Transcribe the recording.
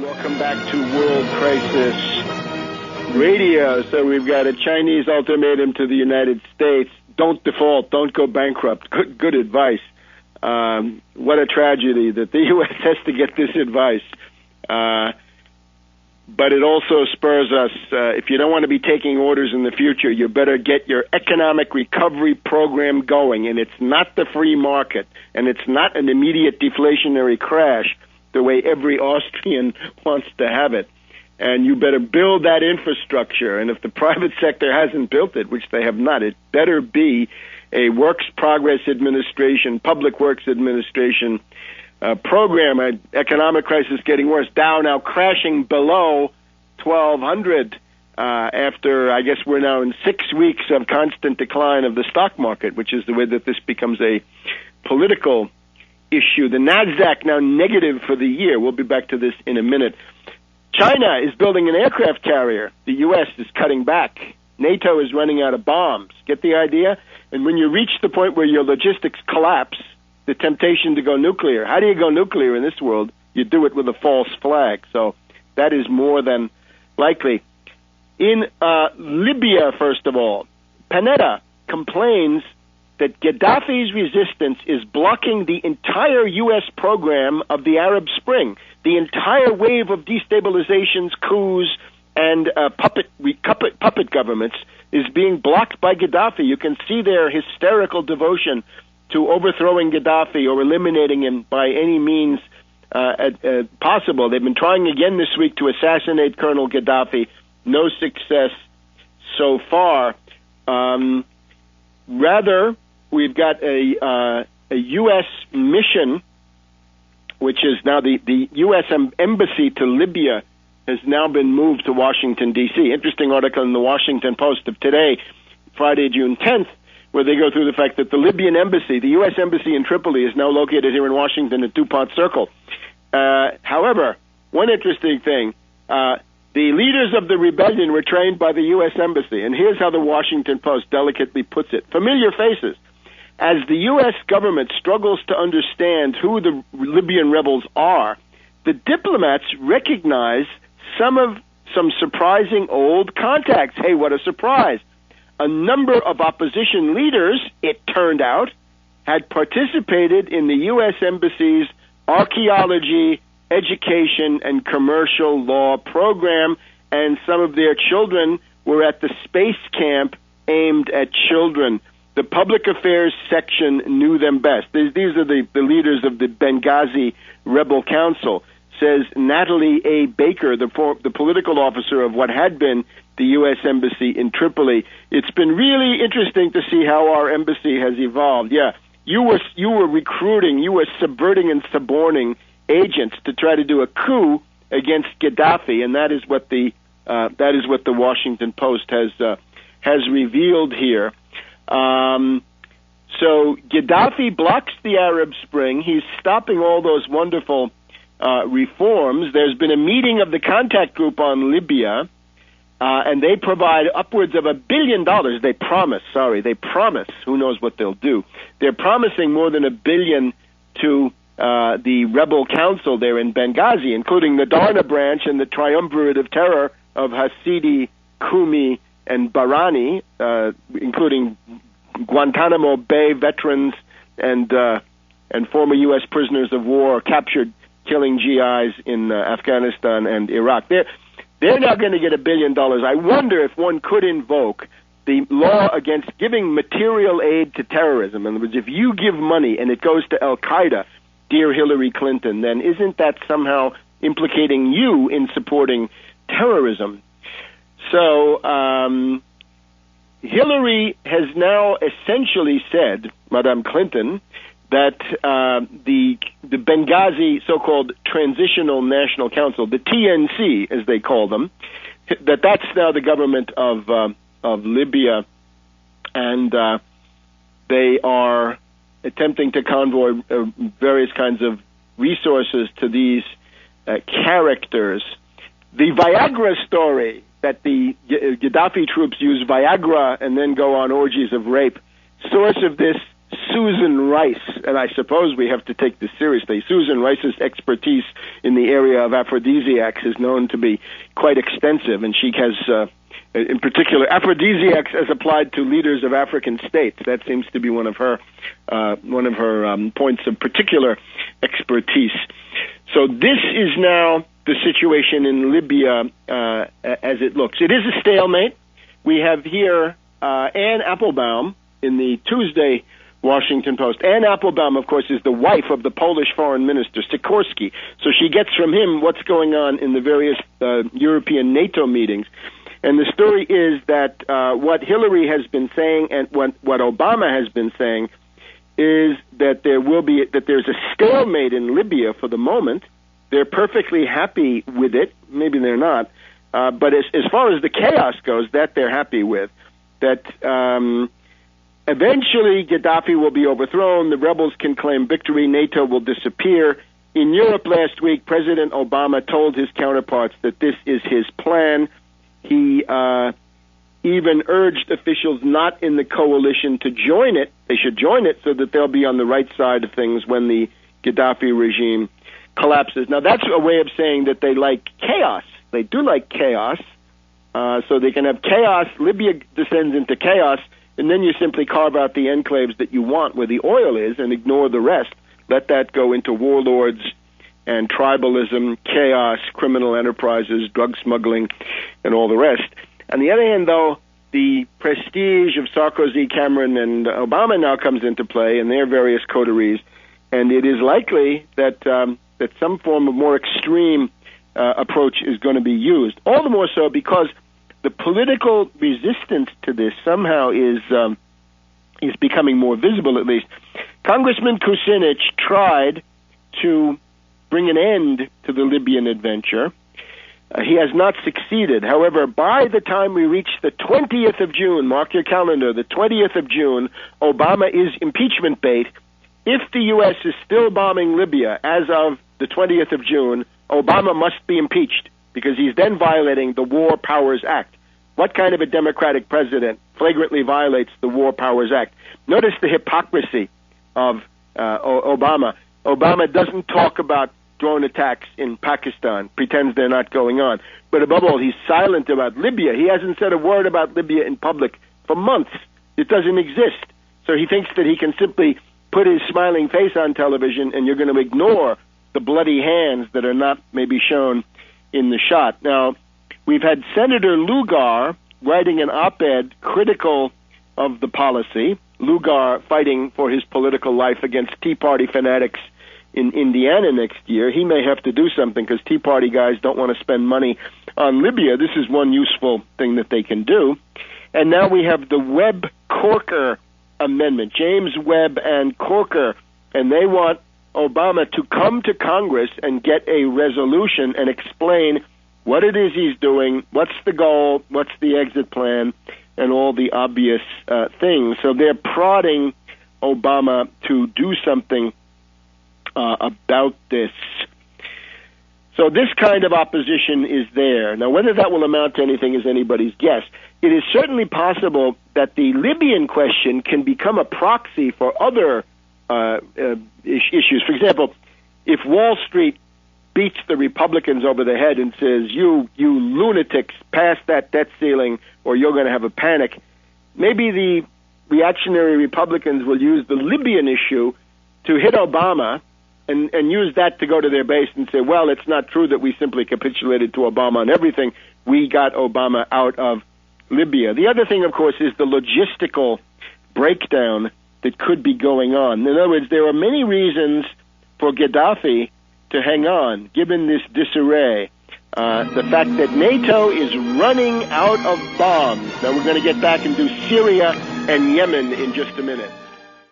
Welcome back to World Crisis Radio. So we've got a Chinese ultimatum to the United States. Don't default. Don't go bankrupt. Good advice. What a tragedy that the U.S. has to get this advice. But it also spurs us, if you don't want to be taking orders in the future, you better get your economic recovery program going. And it's not the free market, and it's not an immediate deflationary crash the way every Austrian wants to have it. And you better build that infrastructure. And if the private sector hasn't built it, which they have not, it better be a Works Progress Administration, Public Works Administration program. An economic crisis getting worse. Dow now crashing below 1,200 after, I guess we're now in 6 weeks of constant decline of the stock market, which is the way that this becomes a political issue. The NASDAQ now negative for the year. We'll be back to this in a minute. China is building an aircraft carrier. The U.S. is cutting back. NATO is running out of bombs. Get the idea? And when you reach the point where your logistics collapse, the temptation to go nuclear. How do you go nuclear in this world? You do it with a false flag. So that is more than likely. In Libya, first of all, Panetta complains that Gaddafi's resistance is blocking the entire U.S. program of the Arab Spring. The entire wave of destabilizations, coups, and puppet governments is being blocked by Gaddafi. You can see their hysterical devotion to overthrowing Gaddafi or eliminating him by any means possible. They've been trying again this week to assassinate Colonel Gaddafi. No success so far. Rather, we've got a U.S. mission, which is now the U.S. embassy to Libya has now been moved to Washington, D.C. Interesting article in the Washington Post of today, Friday, June 10th, where they go through the fact that the Libyan embassy, the U.S. embassy in Tripoli, is now located here in Washington at DuPont Circle. However, one interesting thing, the leaders of the rebellion were trained by the U.S. embassy, and here's how the Washington Post delicately puts it. Familiar faces. As the U.S. government struggles to understand who the Libyan rebels are, the diplomats recognize some surprising old contacts. Hey, what a surprise. A number of opposition leaders, it turned out, had participated in the U.S. Embassy's archaeology, education, and commercial law program, and some of their children were at the space camp aimed at children. The public affairs section knew them best. These are the leaders of the Benghazi Rebel Council, says Natalie A. Baker, the political officer of what had been the U.S. Embassy in Tripoli. It's been really interesting to see how our embassy has evolved. Yeah, you were recruiting, you were subverting and suborning agents to try to do a coup against Gaddafi, and that is what the Washington Post has revealed here. So Gaddafi blocks the Arab Spring. He's stopping all those wonderful reforms. There's been a meeting of the contact group on Libya, and they provide upwards of $1 billion. They promise. Who knows what they'll do? They're promising more than $1 billion to the rebel council there in Benghazi, including the Darna branch and the triumvirate of terror of Hasidi, Kumi, and Barani, including Guantanamo Bay veterans and former U.S. prisoners of war captured, killing GIs in Afghanistan and Iraq. They're now going to get $1 billion. I wonder if one could invoke the law against giving material aid to terrorism. In other words, if you give money and it goes to Al-Qaeda, dear Hillary Clinton, then isn't that somehow implicating you in supporting terrorism? So Hillary has now essentially said, Madame Clinton, that the Benghazi so-called Transitional National Council, the TNC as they call them, that's now the government of Libya, and they are attempting to convoy various kinds of resources to these characters. The Viagra story, that the Gaddafi troops use Viagra and then go on orgies of rape. Source of this Susan Rice, and I suppose we have to take this seriously. Susan Rice's expertise in the area of aphrodisiacs is known to be quite extensive, and she has, in particular, aphrodisiacs as applied to leaders of African states. That seems to be one of her points of particular expertise. So this is now the situation in Libya as it looks. It is a stalemate. We have here Anne Applebaum in the Tuesday Washington Post. Anne Applebaum, of course, is the wife of the Polish foreign minister, Sikorski. So she gets from him what's going on in the various European NATO meetings. And the story is that what Hillary has been saying and what Obama has been saying is that there's a stalemate in Libya for the moment. They're perfectly happy with it. Maybe they're not. But as far as the chaos goes, that they're happy with. That eventually Gaddafi will be overthrown. The rebels can claim victory. NATO will disappear. In Europe last week, President Obama told his counterparts that this is his plan. He even urged officials not in the coalition to join it. They should join it so that they'll be on the right side of things when the Gaddafi regime collapses. Now, that's a way of saying that they like chaos. They do like chaos, so they can have chaos. Libya descends into chaos, and then you simply carve out the enclaves that you want where the oil is and ignore the rest. Let that go into warlords and tribalism, chaos, criminal enterprises, drug smuggling, and all the rest. On the other hand, though, the prestige of Sarkozy, Cameron, and Obama now comes into play in their various coteries, and it is likely that that some form of more extreme approach is going to be used. All the more so because the political resistance to this somehow is becoming more visible, at least. Congressman Kucinich tried to bring an end to the Libyan adventure. He has not succeeded. However, by the time we reach the 20th of June, mark your calendar, the 20th of June, Obama is impeachment bait. If the U.S. is still bombing Libya as of the 20th of June, Obama must be impeached because he's then violating the War Powers Act. What kind of a Democratic president flagrantly violates the War Powers Act? Notice the hypocrisy of Obama. Obama doesn't talk about drone attacks in Pakistan, pretends they're not going on. But above all, he's silent about Libya. He hasn't said a word about Libya in public for months. It doesn't exist. So he thinks that he can simply put his smiling face on television and you're going to ignore the bloody hands that are not maybe shown in the shot. Now, we've had Senator Lugar writing an op-ed critical of the policy. Lugar fighting for his political life against Tea Party fanatics in Indiana next year. He may have to do something because Tea Party guys don't want to spend money on Libya. This is one useful thing that they can do. And now we have the Webb-Corker amendment, James Webb and Corker, and they want Obama to come to Congress and get a resolution and explain what it is he's doing, what's the goal, what's the exit plan, and all the obvious things. So they're prodding Obama to do something about this. So this kind of opposition is there. Now, whether that will amount to anything is anybody's guess. It is certainly possible that the Libyan question can become a proxy for other issues. For example, if Wall Street beats the Republicans over the head and says, you lunatics, pass that debt ceiling or you're going to have a panic, maybe the reactionary Republicans will use the Libyan issue to hit Obama and use that to go to their base and say, well, it's not true that we simply capitulated to Obama on everything. We got Obama out of Libya. The other thing, of course, is the logistical breakdown that could be going on. In other words, there are many reasons for Gaddafi to hang on, given this disarray. The fact that NATO is running out of bombs. Now, we're going to get back and do Syria and Yemen in just a minute.